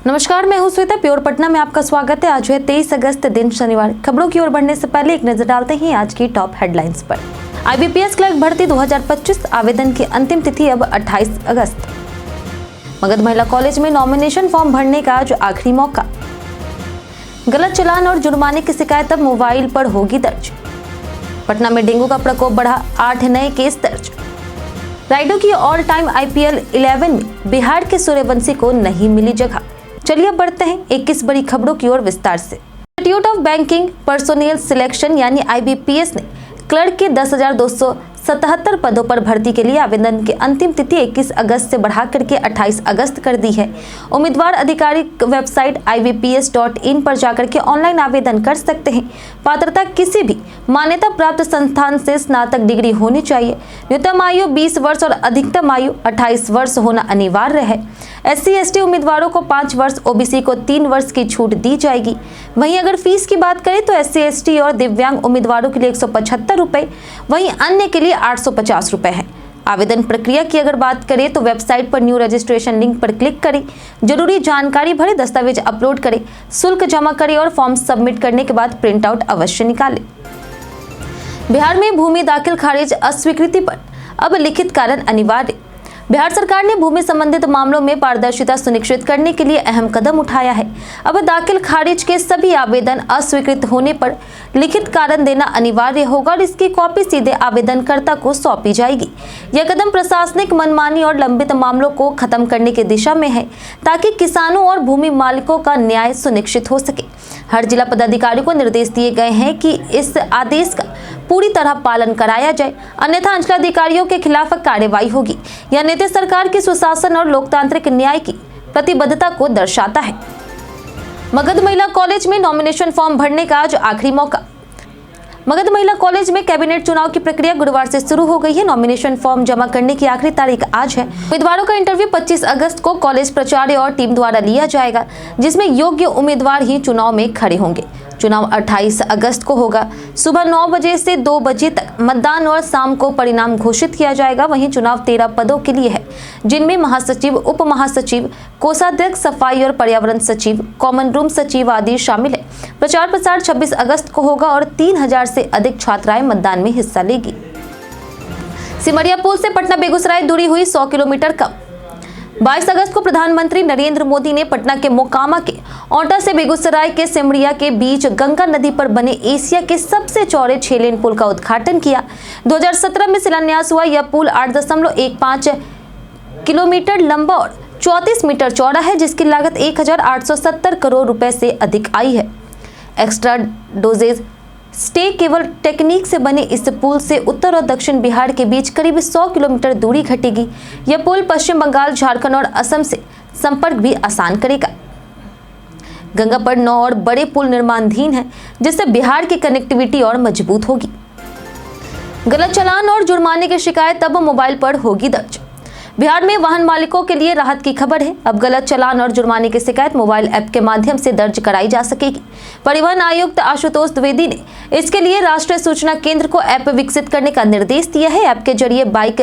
नमस्कार, मैं हूं श्वेता। प्योर पटना में आपका स्वागत है। आज है 23 अगस्त दिन शनिवार। खबरों की ओर बढ़ने से पहले एक नजर डालते हैं आज की टॉप हेडलाइंस पर। IBPS क्लर्क भर्ती 2025 आवेदन की अंतिम तिथि अब 28 अगस्त। मगध महिला कॉलेज में नॉमिनेशन फॉर्म भरने का आज आखिरी मौका। गलत चालान और जुर्माने की शिकायत अब मोबाइल पर होगी दर्ज। पटना में डेंगू का प्रकोप बढ़ा, 8 नए केस दर्ज। राइडो की ऑल टाइम IPL 11 में बिहार के सूर्यवंशी को नहीं मिली जगह। चलिए अब बढ़ते हैं 21 बड़ी खबरों की ओर विस्तार से। Institute of banking personnel selection यानी IBPS ने क्लर्क के 10,277 पदों पर भर्ती के लिए आवेदन की अंतिम तिथि 21 अगस्त से बढ़ाकर के 28 अगस्त कर दी है। उम्मीदवार आधिकारिक वेबसाइट ibps.in पर जाकर के ऑनलाइन आवेदन कर सकते हैं। पात्रता किसी भी मान्यता प्राप्त संस्थान से स्नातक डिग्री होनी चाहिए। न्यूनतम आयु 20 वर्ष और अधिकतम आयु 28 वर्ष होना अनिवार्य है। SC/ST उम्मीदवारों को 5 वर्ष, OBC को 3 वर्ष की छूट दी जाएगी। वहीं अगर फीस की बात करें तो SC/ST और दिव्यांग उम्मीदवारों के लिए 175 रुपए, वहीं अन्य के लिए 850 रुपए है। आवेदन प्रक्रिया की अगर बात करें तो वेबसाइट पर न्यू रजिस्ट्रेशन लिंक पर क्लिक करें, जरूरी जानकारी भरें, दस्तावेज अपलोड करें, शुल्क जमा करें और फॉर्म सबमिट करने के बाद प्रिंट आउट अवश्य निकालें। बिहार में भूमि दाखिल खारिज अस्वीकृति पर अब लिखित कारण अनिवार्य। बिहार सरकार ने भूमि संबंधित मामलों में पारदर्शिता सुनिश्चित करने के लिए अहम कदम उठाया है। अब दाखिल खारिज के सभी आवेदन अस्वीकृत होने पर लिखित कारण देना अनिवार्य होगा और इसकी कॉपी सीधे आवेदनकर्ता को सौंपी जाएगी। यह कदम प्रशासनिक मनमानी और लंबित मामलों को खत्म करने की दिशा में है, ताकि किसानों और भूमि मालिकों का न्याय सुनिश्चित हो सके। हर जिला पदाधिकारी को निर्देश दिए गए हैं कि इस आदेश का पूरी तरह पालन कराया जाए, अन्यथा अंचलाधिकारियों के खिलाफ कार्रवाई होगी। यह नीति सरकार की सुशासन और लोकतांत्रिक न्याय की प्रतिबद्धता को दर्शाता है। मगध महिला कॉलेज में नॉमिनेशन फॉर्म भरने का आज आखिरी मौका। मगध महिला कॉलेज में कैबिनेट चुनाव की प्रक्रिया गुरुवार से शुरू हो गई है। नॉमिनेशन फॉर्म जमा करने की आखिरी तारीख आज है। उम्मीदवारों का इंटरव्यू 25 अगस्त को कॉलेज प्राचार्य और टीम द्वारा लिया जाएगा, जिसमें योग्य उम्मीदवार ही चुनाव में खड़े होंगे। चुनाव 28 अगस्त को होगा। सुबह 9 बजे से 2 बजे तक मतदान और शाम को परिणाम घोषित किया जाएगा। वहीं चुनाव 13 पदों के लिए है, जिनमें महासचिव, उप महासचिव, कोषाध्यक्ष, सफाई और पर्यावरण सचिव, कॉमन रूम सचिव आदि शामिल है। प्रचार प्रसार 26 अगस्त को होगा और 3000 से अधिक छात्राएं मतदान में हिस्सा लेगी। सिमरिया पुल से पटना बेगूसराय दूरी हुई 100 किलोमीटर कम। 22 अगस्त को प्रधानमंत्री नरेंद्र मोदी ने पटना के मोकामा के औंटा से बेगूसराय के सिमरिया के बीच गंगा नदी पर बने एशिया के सबसे चौड़े 6 लेन पुल का उद्घाटन किया। 2017 में शिलान्यास हुआ यह पुल 8.15 किलोमीटर लंबा और 34 मीटर चौड़ा है, जिसकी लागत 1870 करोड़ रुपए से अधिक आई है। Extra doses stay cable technique से बने इस पुल से उत्तर और दक्षिण बिहार के बीच करीब 100 किलोमीटर दूरी घटेगी। यह पुल पश्चिम बंगाल, झारखंड और असम से संपर्क भी आसान करेगा। गंगा पर 9 और बड़े पुल निर्माणाधीन हैं, जिससे बिहार की कनेक्टिविटी और मजबूत होगी। गलत चालान और जुर्माने की शिकायत अब मोबाइल पर होगी दर्ज। बिहार में वाहन मालिकों के लिए राहत की खबर है। अब गलत चालान और जुर्माने की शिकायत मोबाइल ऐप के माध्यम से दर्ज कराई जा सकेगी। परिवहन आयुक्त आशुतोष द्विवेदी ने इसके लिए राष्ट्रीय सूचना केंद्र को ऐप विकसित करने का निर्देश दिया है। ऐप के जरिए बाइक,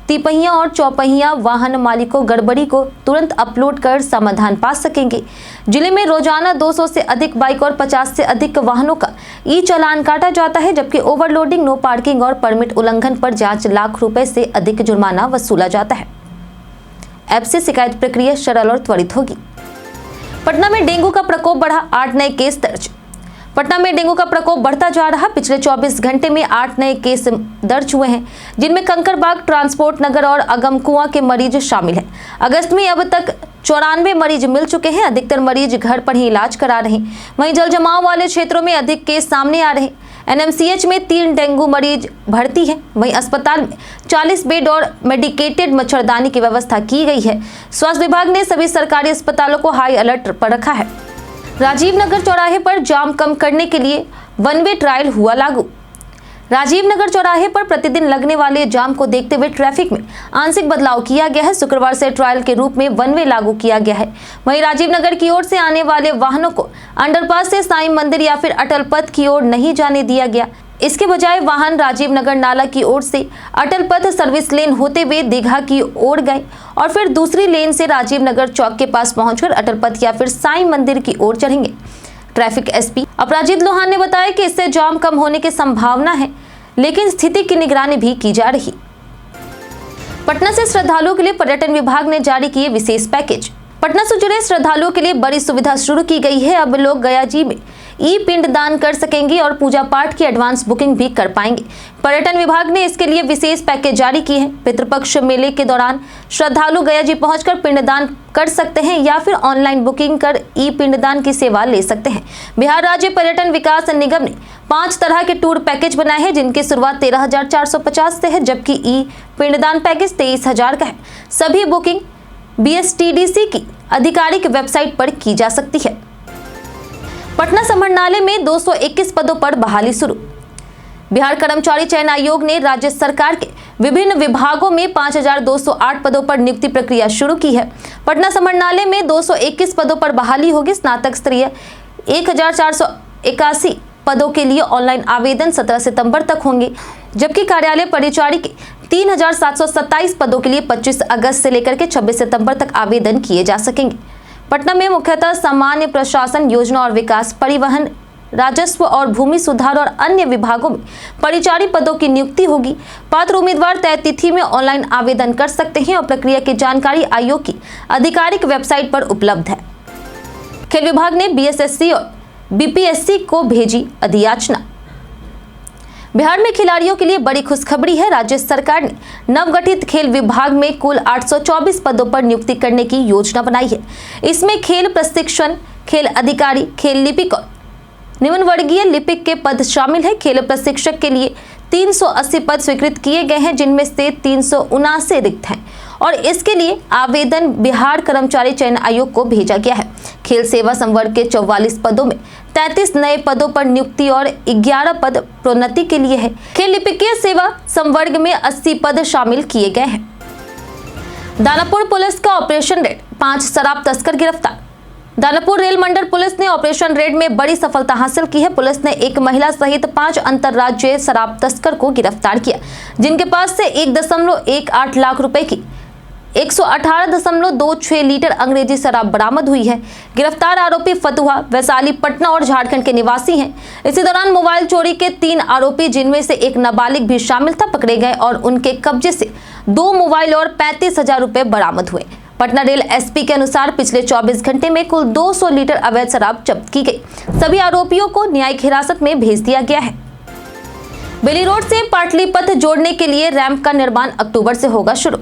तिपहिया और चौपहिया वाहन मालिकों गड़बड़ी को तुरंत अपलोड कर समाधान पा सकेंगे। जिले में रोजाना 200 से अधिक बाइक और 50 से अधिक वाहनों का चालान काटा जाता है, जबकि ओवरलोडिंग, नो पार्किंग और परमिट उल्लंघन पर 5 लाख रुपए से अधिक जुर्माना वसूला जाता है। ऐप से शिकायत प्रक्रिया सरल और त्वरित होगी। पटना में डेंगू का प्रकोप बढ़ा, 8 नए केस दर्ज। पटना में डेंगू का प्रकोप बढ़ता जा रहा। पिछले 24 घंटे में 8 नए केस दर्ज हुए हैं, जिनमें कंकड़बाग, ट्रांसपोर्ट नगर और अगमकुआं के मरीज शामिल हैं। अगस्त में अब तक 94 मरीज मिल चुके हैं। अधिकतर मरीज घर पर ही इलाज करा रहे हैं। वहीं जल जमाव वाले क्षेत्रों में अधिक केस सामने आ रहे हैं। NMCH में 3 डेंगू मरीज भर्ती हैं। वहीं अस्पताल में 40 बेड और मेडिकेटेड मच्छरदानी की व्यवस्था की गई है। स्वास्थ्य विभाग ने सभी सरकारी अस्पतालों को हाई अलर्ट पर रखा है। राजीव नगर चौराहे पर जाम कम करने के लिए 1 वे ट्रायल हुआ लागू। राजीव नगर चौराहे पर प्रतिदिन लगने वाले जाम को देखते हुए ट्रैफिक में आंशिक बदलाव किया गया है। शुक्रवार से ट्रायल के रूप में 1 वे लागू किया गया है। वहीं राजीव नगर की ओर से आने वाले वाहनों को अंडरपास से साईं मंदिर या फिर अटल पथ की ओर नहीं जाने दिया गया। इसके बजाय वाहन राजीव नगर नाला की ओर से अटल पथ सर्विस लेन होते हुए दीघा की ओर गए और फिर दूसरी लेन से राजीव नगर चौक के पास पहुंचकर अटल पथ या फिर साईं मंदिर की ओर चढ़ेंगे। ट्रैफिक एसपी अपराजित लोहान ने बताया कि इससे जाम कम होने की संभावना है, लेकिन स्थिति की निगरानी भी की जा रही। पटना से श्रद्धालुओं के लिए पर्यटन विभाग ने जारी किए विशेष पैकेज। पटना से जुड़े श्रद्धालुओं के लिए बड़ी सुविधा शुरू की गई है। अब लोग गया जी में पिंड दान कर सकेंगे और पूजा पाठ की एडवांस बुकिंग भी कर पाएंगे। पर्यटन विभाग ने इसके लिए विशेष पैकेज जारी की है। पितृपक्ष मेले के दौरान श्रद्धालु गया जी पहुंचकर पिंडदान कर सकते हैं या फिर ऑनलाइन बुकिंग कर पिंडदान की सेवा ले सकते हैं। बिहार राज्य पर्यटन विकास निगम ने 5 तरह के टूर पैकेज बनाए हैं, जिनकी शुरुआत 13,450 से है, जबकि पिंडदान पैकेज 23,000 का है। सभी बुकिंग BSTDC की आधिकारिक वेबसाइट पर की जा सकती है। पटना संभागालय में 221 पदों पर बहाली शुरू। बिहार कर्मचारी चयन आयोग ने राज्य सरकार के विभिन्न विभागों में 5,208 पदों पर नियुक्ति प्रक्रिया शुरू की है। पटना संभागालय में 221 पदों पर बहाली होगी। स्नातक स्तरीय 1,481 पदों के लिए ऑनलाइन आवेदन 17 सितंबर तक होंगे, जबकि कार्यालय परिचारी के 3,727 पदों के लिए 25 अगस्त से लेकर के 26 सितंबर तक आवेदन किए जा सकेंगे। पटना में मुख्यतः सामान्य प्रशासन, योजना और विकास, परिवहन, राजस्व और भूमि सुधार और अन्य विभागों में परिचारी पदों की नियुक्ति होगी। पात्र उम्मीदवार तय तिथि में ऑनलाइन आवेदन कर सकते हैं और प्रक्रिया की जानकारी आयोग की आधिकारिक वेबसाइट पर उपलब्ध है। खेल विभाग ने BSSC और BPSC को भेजी अधियाचना। बिहार में खिलाड़ियों के लिए बड़ी खुशखबरी है। राज्य सरकार ने नवगठित खेल विभाग में कुल 824 पदों पर नियुक्ति करने की योजना बनाई है। इसमें खेल प्रशिक्षण, खेल अधिकारी, खेल लिपिक और निम्न वर्गीय लिपिक के पद शामिल है। खेल प्रशिक्षक के लिए 380 पद स्वीकृत किए गए हैं, जिनमें से 379 रिक्त हैं और इसके लिए आवेदन बिहार कर्मचारी चयन आयोग को भेजा गया है। खेल सेवा संवर्ग के 44 पदों में 33 नए पदों पर नियुक्ति और 11 पद प्रोन्नति के लिए है। खेल लिपिकीय सेवा संवर्ग में 80 पद शामिल किए गए हैं। दानापुर पुलिस का ऑपरेशन रेड, 5 शराब तस्कर गिरफ्तार। दानापुर रेल मंडल पुलिस ने ऑपरेशन रेड में बड़ी सफलता हासिल की है। पुलिस ने एक महिला सहित 5 अंतर्राज्यीय शराब तस्कर को गिरफ्तार किया, जिनके पास से 1.18 लाख रुपए की 118.26 लीटर अंग्रेजी शराब बरामद हुई है। गिरफ्तार आरोपी फतुहा, वैशाली, पटना और झारखंड के निवासी हैं। इसी दौरान मोबाइल चोरी के 3 आरोपी, जिनमें से एक नाबालिग भी शामिल था, पकड़े गए और उनके कब्जे से 2 मोबाइल और 35,000 रुपए बरामद हुए। पटना रेल SP के अनुसार पिछले 24 घंटे में कुल 200 लीटर अवैध शराब जब्त की गई। सभी आरोपियों को न्यायिक हिरासत में भेज दिया गया है। बेली रोड से पाटलिपत जोड़ने के लिए रैंप का निर्माण अक्टूबर से होगा शुरू।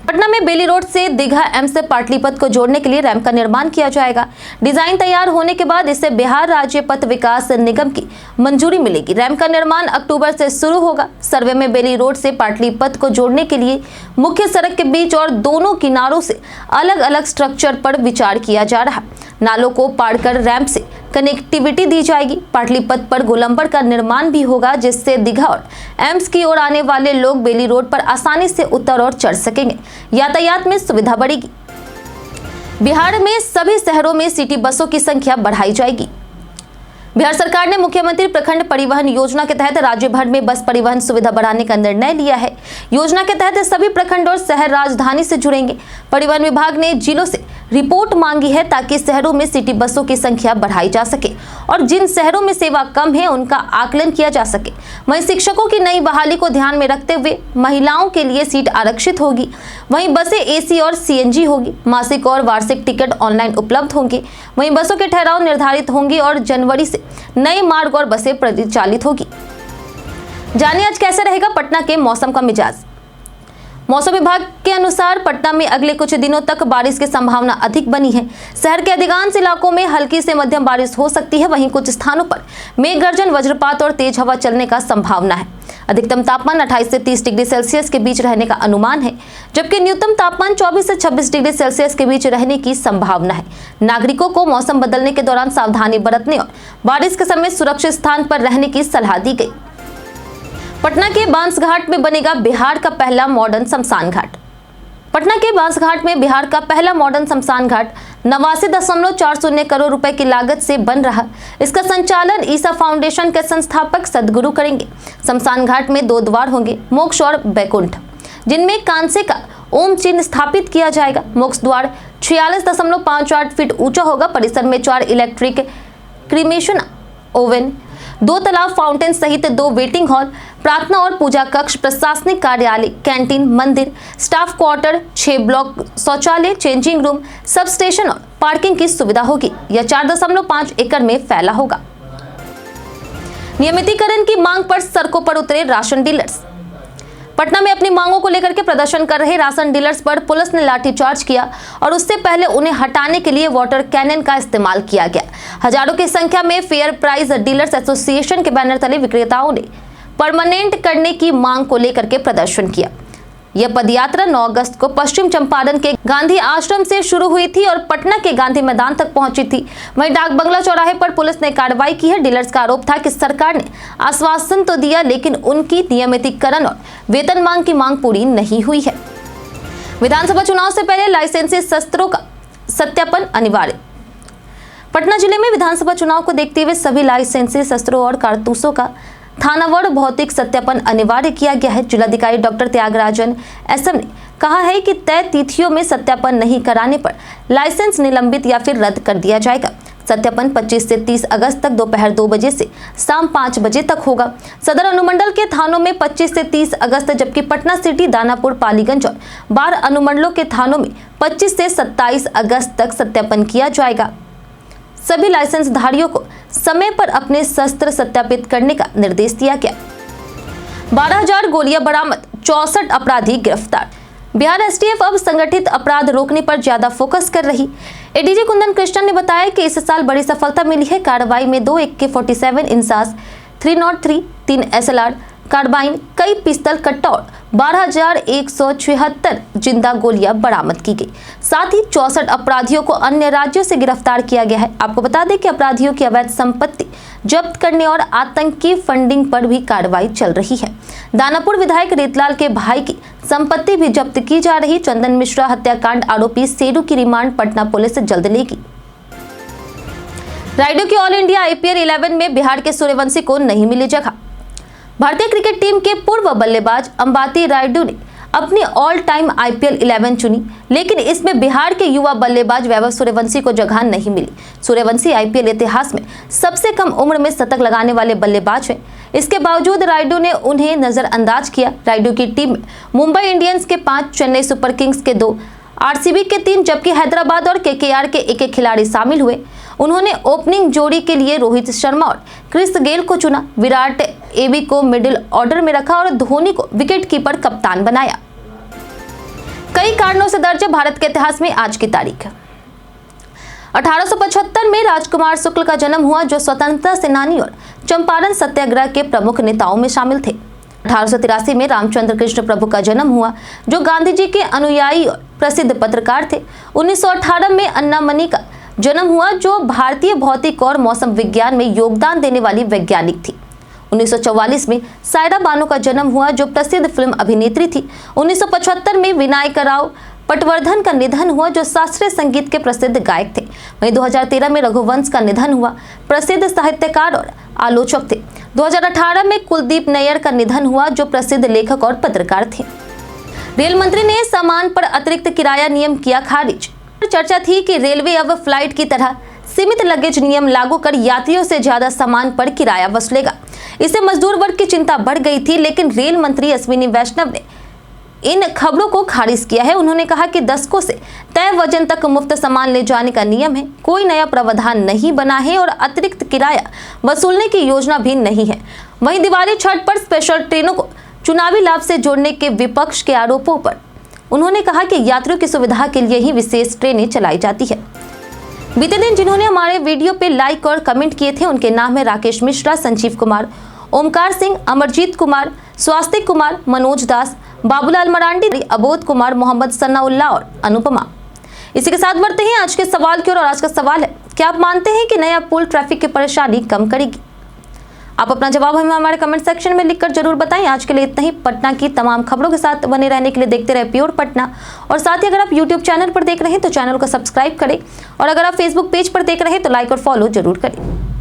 पटना में बेली रोड से दीघा एम्स से पाटलिपत को जोड़ने के लिए रैंप का निर्माण किया जाएगा। डिजाइन तैयार होने के बाद इसे बिहार राज्य पथ विकास निगम की मंजूरी मिलेगी। रैंप का निर्माण अक्टूबर से शुरू होगा। सर्वे में बेली रोड से पाटलिपत को जोड़ने के लिए मुख्य सड़क के बीच और दोनों किनारों से अलग अलग स्ट्रक्चर पर विचार किया जा रहा। नालों को पार कर रैंप से कनेक्टिविटी दी जाएगी। पाटलिपत पर गोलंबर का निर्माण भी होगा, जिससे दीघा और एम्स की ओर आने वाले लोग बेली रोड पर आसानी से उतर और चढ़ सकेंगे। यातायात में सुविधा बढ़ेगी। बिहार में सभी शहरों में सिटी बसों की संख्या बढ़ाई जाएगी। बिहार सरकार ने मुख्यमंत्री प्रखंड परिवहन योजना के तहत राज्य भर में बस परिवहन सुविधा बढ़ाने का निर्णय लिया है। योजना के तहत सभी प्रखंड और शहर राजधानी से जुड़ेंगे। परिवहन विभाग ने जिलों से रिपोर्ट मांगी है ताकि शहरों में सिटी बसों की संख्या बढ़ाई जा सके और जिन शहरों में सेवा कम है उनका आकलन किया जा सके। वहीं शिक्षकों की नई बहाली को ध्यान में रखते हुए महिलाओं के लिए सीट आरक्षित होगी। वहीं बसें AC और CNG होगी। मासिक और वार्षिक टिकट ऑनलाइन उपलब्ध होंगे। वहीं बसों के ठहराव निर्धारित होंगे और जनवरी से नए मार्ग और बसें परिचालित होगी। जानिए आज कैसे रहेगा पटना के मौसम का मिजाज। मौसम विभाग के अनुसार पटना में अगले कुछ दिनों तक बारिश की संभावना अधिक बनी है। शहर के अधिकांश इलाकों में हल्की से मध्यम बारिश हो सकती है। वहीं कुछ स्थानों पर मेघ गर्जन, वज्रपात और तेज हवा चलने का संभावना है। अधिकतम तापमान 28 से 30 डिग्री सेल्सियस के बीच रहने का अनुमान है, जबकि न्यूनतम तापमान 24 से 26 डिग्री सेल्सियस के बीच रहने की संभावना है। नागरिकों को मौसम बदलने के दौरान सावधानी बरतने और बारिश के समय सुरक्षित स्थान पर रहने की सलाह दी गई। पटना के बांसघाट में बनेगा बिहार का पहला मॉडर्न शमशान घाट। पटना के बांसघाट में बिहार का पहला मॉडर्न शमशान घाट 89.40 करोड़ रुपए की लागत से बन रहा। इसका संचालन ईसा फाउंडेशन के संस्थापक सदगुरु करेंगे। शमशान घाट में 2 द्वार होंगे, मोक्ष और बैकुंठ, जिनमें कांसे का ओम चिन्ह स्थापित किया जाएगा। मोक्ष द्वार 46.58 फीट ऊंचा होगा। परिसर में 4 इलेक्ट्रिक क्रीमेशन ओवन, 2 तालाब, फाउंटेन सहित 2 वेटिंग हॉल, प्रार्थना और पूजा कक्ष, प्रशासनिक कार्यालय, कैंटीन, मंदिर, स्टाफ क्वार्टर, 6 ब्लॉक शौचालय, चेंजिंग रूम, सब स्टेशन और पार्किंग की सुविधा होगी। यह 4.5 एकड़ में फैला होगा। नियमितीकरण की मांग पर सड़कों पर उतरे राशन डीलर्स। पटना में अपनी मांगों को लेकर के प्रदर्शन कर रहे राशन डीलर्स पर पुलिस ने लाठीचार्ज किया और उससे पहले उन्हें हटाने के लिए वाटर कैनन का इस्तेमाल किया गया। हजारों की संख्या में फेयर प्राइस डीलर्स एसोसिएशन के बैनर तले विक्रेताओं ने परमानेंट करने की मांग को लेकर के प्रदर्शन किया। यह पदयात्रा 9 अगस्त को पश्चिम चंपारण के गांधी आश्रम से शुरू हुई थी और पटना के गांधी मैदान तक पहुंची थी। वहीं डाक बंगला चौराहे पर पुलिस ने कार्रवाई की है। डीलर्स का आरोप था कि सरकार ने आश्वासन तो दिया, लेकिन उनकी नियमितीकरण और वेतन मांग की मांग पूरी नहीं हुई है। विधानसभा चुनाव से पहले लाइसेंसी शस्त्रों का सत्यापन अनिवार्य। पटना जिले में विधानसभा चुनाव को देखते हुए सभी लाइसेंसी शस्त्रों और कारतूसों का थानावार भौतिक सत्यापन अनिवार्य किया गया है। जिलाधिकारी डॉक्टर त्यागराजन एसएम ने कहा है कि तय तिथियों में सत्यापन नहीं कराने पर लाइसेंस निलंबित या फिर रद्द कर दिया जाएगा। सत्यापन 25 से 30 अगस्त तक दोपहर 2 बजे से शाम 5 बजे तक होगा। सदर अनुमंडल के थानों में 25 से 30 अगस्त, जबकि पटना सिटी, दानापुर, पालीगंज और 12 अनुमंडलों के थानों में 25 से 27 अगस्त तक सत्यापन किया जाएगा। सभी लाइसेंस धारियों को समय पर अपने शस्त्र सत्यापित करने का निर्देश दिया गया। 12,000 गोलियां बरामद, 64 अपराधी गिरफ्तार। बिहार एसटीएफ अब संगठित अपराध रोकने पर ज्यादा फोकस कर रही। एडीजी कुंदन कृष्णन ने बताया कि इस साल बड़ी सफलता मिली है। कार्रवाई में 2 AK-47 इंसास, 303, 3 SLR कार्बाइन, कई पिस्तल कट्टा और 12,176 जिंदा गोलियां बरामद की गई। साथ ही 64 अपराधियों को अन्य राज्यों से गिरफ्तार किया गया है। आपको बता दें कि अपराधियों की अवैध संपत्ति जब्त करने और आतंकी फंडिंग पर भी कार्रवाई चल रही है। दानापुर विधायक रीतलाल के भाई की संपत्ति भी जब्त की जा रही। चंदन मिश्रा हत्याकांड आरोपी सेरू की रिमांड पटना पुलिस जल्द लेगी। राइडो की ऑल इंडिया IPL 11 में बिहार के सूर्यवंशी को नहीं मिली जगह। भारतीय क्रिकेट टीम के पूर्व बल्लेबाज अंबाती रायडू ने अपनी ऑल टाइम IPL 11 चुनी, लेकिन इसमें बिहार के युवा बल्लेबाज वैभव सूर्यवंशी को जगह नहीं मिली। सूर्यवंशी IPL इतिहास में सबसे कम उम्र में शतक लगाने वाले बल्लेबाज हैं। इसके बावजूद रायडू ने उन्हें नजरअंदाज किया। रायडू की टीम में मुंबई इंडियंस के 5, चेन्नई सुपर किंग्स के 2, RCB के 3, जबकि हैदराबाद और KKR के 1-1 खिलाड़ी शामिल हुए। उन्होंने ओपनिंग जोड़ी के लिए रोहित शर्मा और क्रिस गेल को चुना। विराट AB को मिडिल ऑर्डर में रखा और धोनी को विकेटकीपर कप्तान बनाया। कई कारणों से दर्ज है भारत के इतिहास में आज की तारीख। 1875 में राजकुमार शुक्ल का जन्म हुआ, जो स्वतंत्रता सेनानी और चंपारण सत्याग्रह के प्रमुख नेताओं में शामिल थे। 1883 में रामचंद्र कृष्ण प्रभु का जन्म हुआ, जो गांधी जी के अनुयायी और प्रसिद्ध पत्रकार थे। 1918 में अन्ना मनी का जन्म हुआ, जो भारतीय भौतिक और मौसम विज्ञान में योगदान देने वाली वैज्ञानिक थी। 1944 में सायरा बानो का जन्म हुआ, जो प्रसिद्ध फिल्म अभिनेत्री थी। 1975 में विनायक राव पटवर्धन का निधन हुआ, जो शास्त्रीय संगीत के प्रसिद्ध गायक थे। वहीं 2013 में रघुवंश का निधन हुआ, प्रसिद्ध साहित्यकार और आलोचक थे। 2018 में कुलदीप नैयर का निधन हुआ, जो प्रसिद्ध लेखक और पत्रकार थे। रेल मंत्री ने सामान पर अतिरिक्त किराया नियम किया खारिज। चर्चा थी कि रेलवे अब फ्लाइट की तरह सीमित लगेज नियम लागू कर यात्रियों से ज्यादा सामान पर किराया वसूलेगा। इससे मजदूर वर्ग की चिंता बढ़ गई थी, लेकिन रेल मंत्री अश्विनी वैष्णव ने इन खबरों को खारिज किया है। उन्होंने कहा कि दशकों से तय वजन तक मुफ्त सामान ले जाने का नियम है, कोई नया प्रावधान नहीं बना है और अतिरिक्त किराया वसूलने की योजना भी नहीं है। वहीं दिवाली छठ पर स्पेशल ट्रेनों को चुनावी लाभ से जोड़ने के विपक्ष के आरोपों पर उन्होंने कहा कि यात्रियों की सुविधा के लिए ही विशेष ट्रेनें चलाई जाती है। बीते दिन जिन्होंने हमारे वीडियो पे लाइक और कमेंट किए थे, उनके नाम है राकेश मिश्रा, संजीव कुमार, ओमकार सिंह, अमरजीत कुमार, स्वास्तिक कुमार, मनोज दास, बाबूलाल मरांडी, अबोध कुमार, मोहम्मद सन्नाउल्लाह और अनुपमा। इसी के साथ बढ़ते हैं आज के सवाल की ओर। और आज का सवाल है, क्या आप मानते हैं कि नया पुल ट्रैफिक की परेशानी कम करेगी? आप अपना जवाब हमें हमारे कमेंट सेक्शन में लिखकर जरूर बताएं। आज के लिए इतना ही। पटना की तमाम खबरों के साथ बने रहने के लिए देखते रहे प्योर पटना। और साथ ही अगर आप यूट्यूब चैनल पर देख रहे हैं तो चैनल को सब्सक्राइब करें, और अगर आप फेसबुक पेज पर देख रहे हैं तो लाइक और फॉलो जरूर करें।